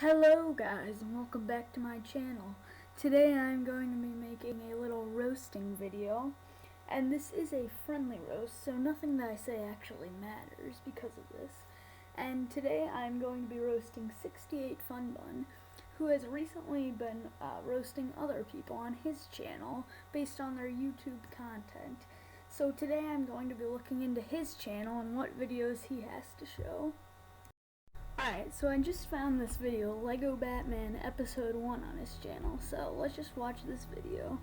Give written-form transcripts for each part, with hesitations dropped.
Hello guys, and welcome back to my channel. Today I'm going to be making a little roasting video, and this is a friendly roast, so nothing that I say actually matters because of this. And today I'm going to be roasting 68funbun, who has recently been roasting other people on his channel based on their YouTube content. So today I'm going to be looking into his channel and what videos he has to show. Alright, so I just found this video, Lego Batman Episode 1 on his channel, so let's just watch this video.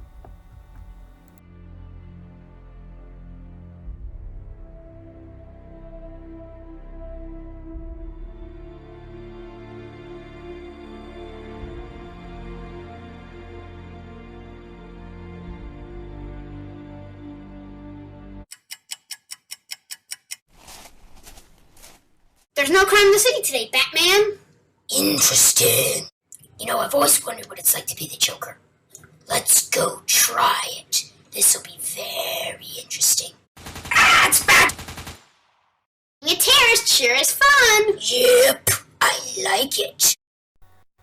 There's no crime in the city today, Batman. Interesting. You know, I've always wondered what it's like to be the Joker. Let's go try it. This'll be very interesting. Ah, it's bad! Being a terrorist sure is fun. Yep, I like it.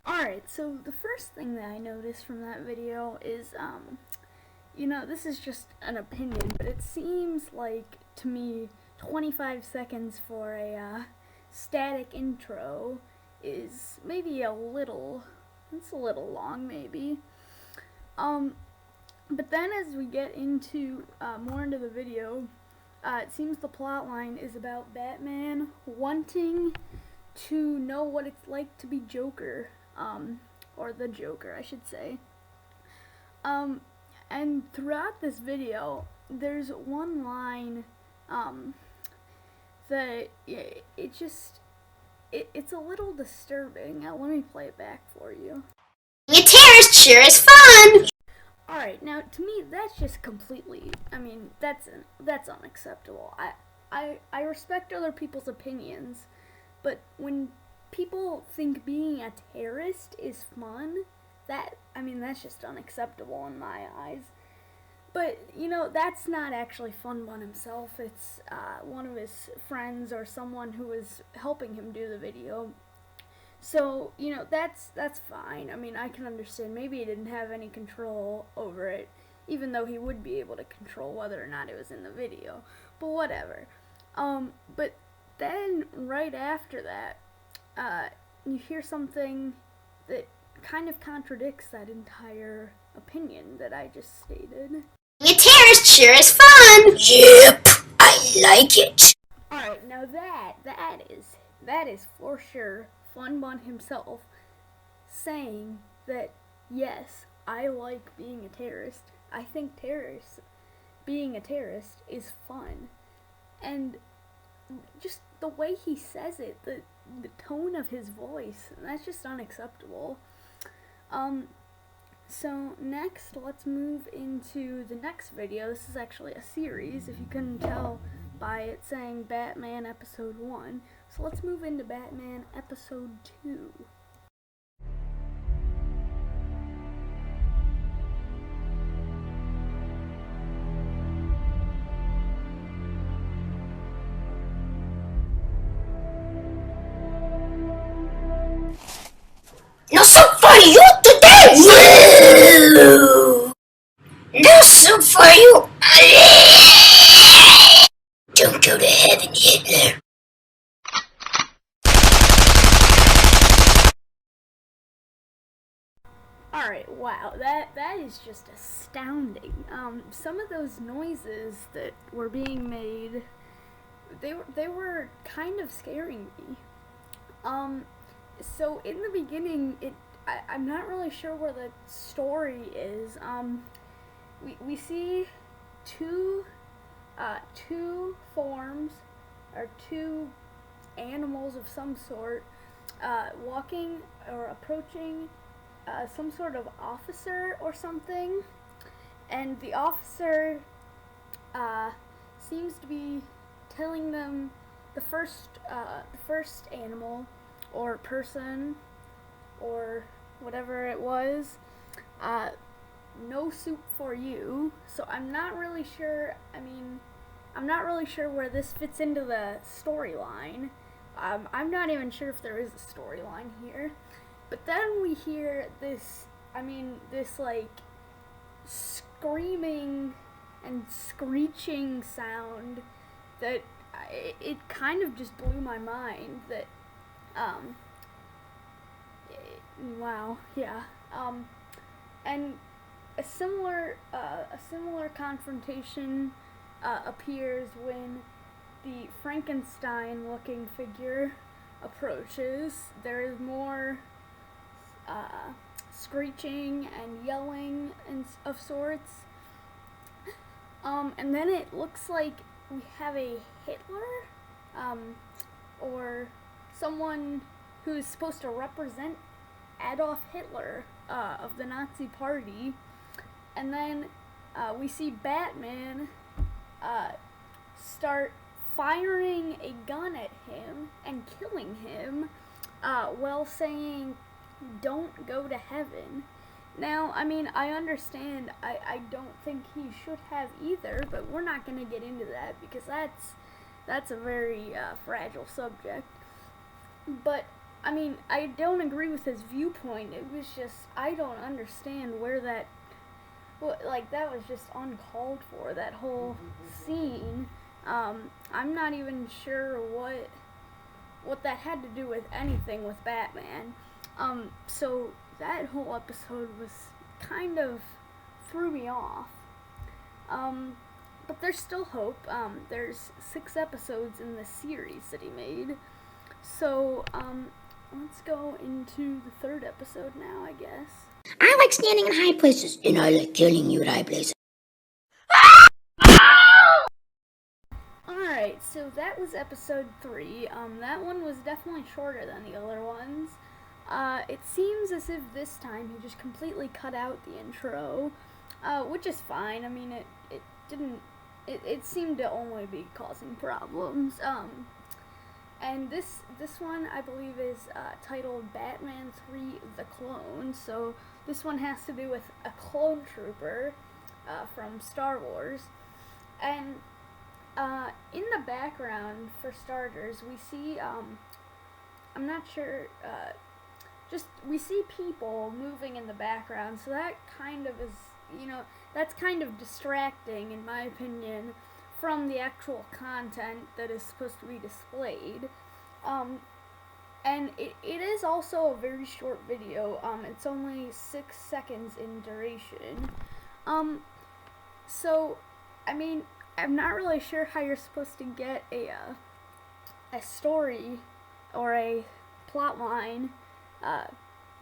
Alright, so the first thing that I noticed from that video is, this is just an opinion, but it seems like, to me, 25 seconds for a, static intro is maybe it's a little long maybe. But then as we get into more into the video, it seems the plot line is about Batman wanting to know what it's like to be Joker, or the Joker I should say. And throughout this video there's one line that it's a little disturbing. Now let me play it back for you. Being a terrorist sure is fun. Alright, now to me that's just completely, that's unacceptable. I respect other people's opinions, but when people think being a terrorist is fun, that's just unacceptable in my eyes. But, that's not actually Funbun himself. It's one of his friends or someone who was helping him do the video. So, that's fine. I can understand. Maybe he didn't have any control over it, even though he would be able to control whether or not it was in the video. But whatever. But then, right after that, you hear something that kind of contradicts that entire opinion that I just stated. Being a terrorist sure is fun. Yep, I like it. Alright, now that is for sure Funbun himself saying that, yes, I like being a terrorist. I think being a terrorist is fun. And just the way he says it, the tone of his voice, that's just unacceptable. So next, let's move into the next video. This is actually a series, if you couldn't tell by it saying Batman Episode 1. So let's move into Batman Episode 2. No soup for you today! No soup for you! Don't go to heaven, Hitler. Alright, wow, that is just astounding. Some of those noises that were being made, they were kind of scaring me. So in the beginning, I'm not really sure where the story is. We see two forms, or two animals of some sort, walking or approaching some sort of officer or something, and the officer seems to be telling them, the first animal or person or whatever it was, no soup for you. So I'm not really sure, where this fits into the storyline. I'm not even sure if there is a storyline here. But then we hear this, this like screaming and screeching sound that it kind of just blew my mind. That, wow, yeah. And a similar confrontation appears when the Frankenstein-looking figure approaches. There is more screeching and yelling and of sorts. And then it looks like we have a Hitler, or someone who's supposed to represent Adolf Hitler of the Nazi Party. And then we see Batman start firing a gun at him and killing him while saying, "Don't go to heaven." Now, I understand, I don't think he should have either, but we're not going to get into that because that's a very fragile subject. But, I don't agree with his viewpoint. It was just, I don't understand where that was just uncalled for, that whole scene. I'm not even sure what that had to do with anything with Batman. So that whole episode was kind of threw me off. But there's still hope. There's 6 episodes in the series that he made. So, let's go into the 3rd episode now, I guess. I like standing in high places, and I like killing you at high places. Alright, so that was episode 3. That one was definitely shorter than the other ones. It seems as if this time he just completely cut out the intro, which is fine. It seemed to only be causing problems. And this one, I believe, is titled Batman 3 The Clone. So this one has to do with a clone trooper from Star Wars. And in the background, for starters, we see, I'm not sure, we see people moving in the background. So that kind of is, that's kind of distracting, in my opinion, from the actual content that is supposed to be displayed. And it is also a very short video. It's only 6 seconds in duration. So, I'm not really sure how you're supposed to get a story or a plot line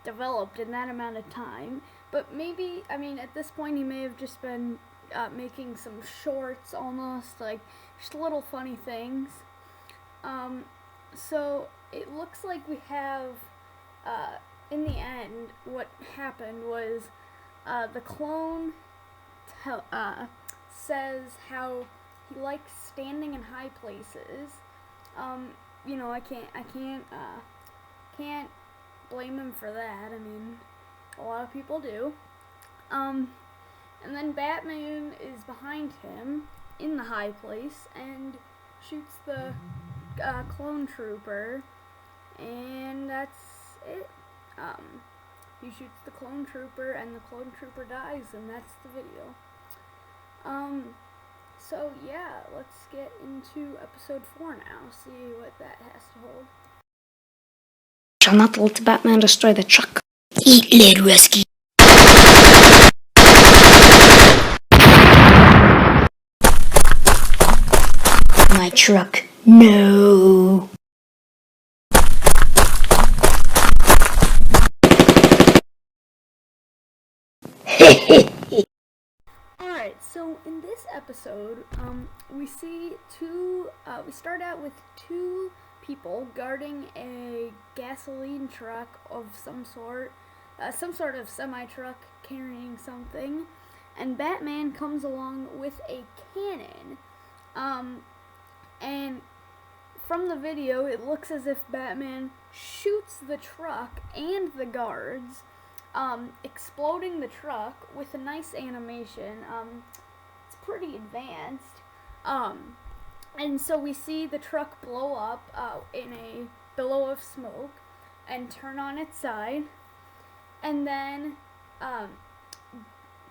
developed in that amount of time. But maybe, at this point he may have just been making some shorts almost, like just little funny things. So it looks like we have, in the end, what happened was the clone says how he likes standing in high places. I can't blame him for that. A lot of people do. And then Batman is behind him in the high place and shoots the clone trooper, and that's it. He shoots the clone trooper, and the clone trooper dies, and that's the video. So yeah, let's get into episode 4 now, see what that has to hold. Shall not let Batman destroy the truck. Eat lead whiskey. My truck. No. Alright, so in this episode, we start out with 2 people guarding a gasoline truck of some sort of semi-truck carrying something, and Batman comes along with a cannon. And from the video, it looks as if Batman shoots the truck and the guards, exploding the truck with a nice animation. It's pretty advanced. And so we see the truck blow up in a billow of smoke and turn on its side. And then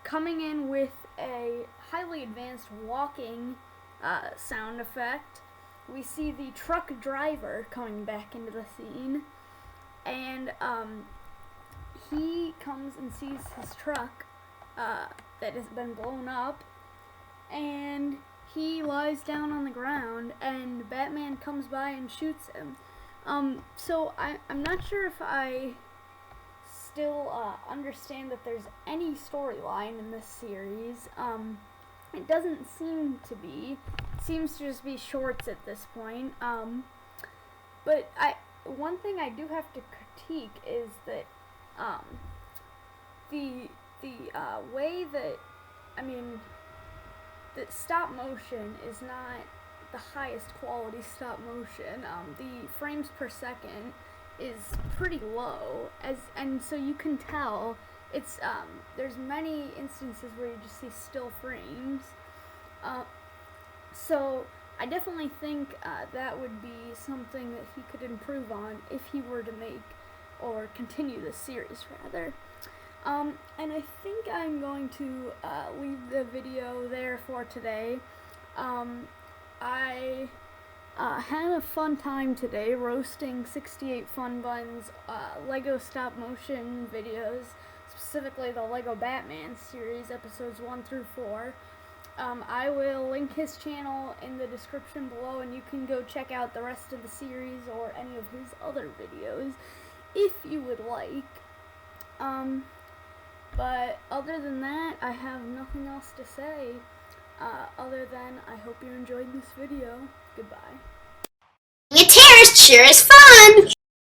coming in with a highly advanced walking sound effect, we see the truck driver coming back into the scene, and he comes and sees his truck that has been blown up, and he lies down on the ground, and Batman comes by and shoots him. So I'm not sure if I still understand that there's any storyline in this series. It doesn't seem to be. It seems to just be shorts at this point. But one thing I do have to critique is that the way that, I mean, that stop motion is not the highest quality stop motion. The frames per second is pretty low, and so you can tell it's there's many instances where you just see still frames. So I definitely think that would be something that he could improve on if he were to make or continue this series, rather. And I think I'm going to leave the video there for today. I had a fun time today roasting 68funbun's Lego stop motion videos, specifically the Lego Batman series, episodes 1 through 4. I will link his channel in the description below, and you can go check out the rest of the series or any of his other videos if you would like. But other than that, I have nothing else to say, other than I hope you enjoyed this video. Goodbye. Your terrorist sure is fun!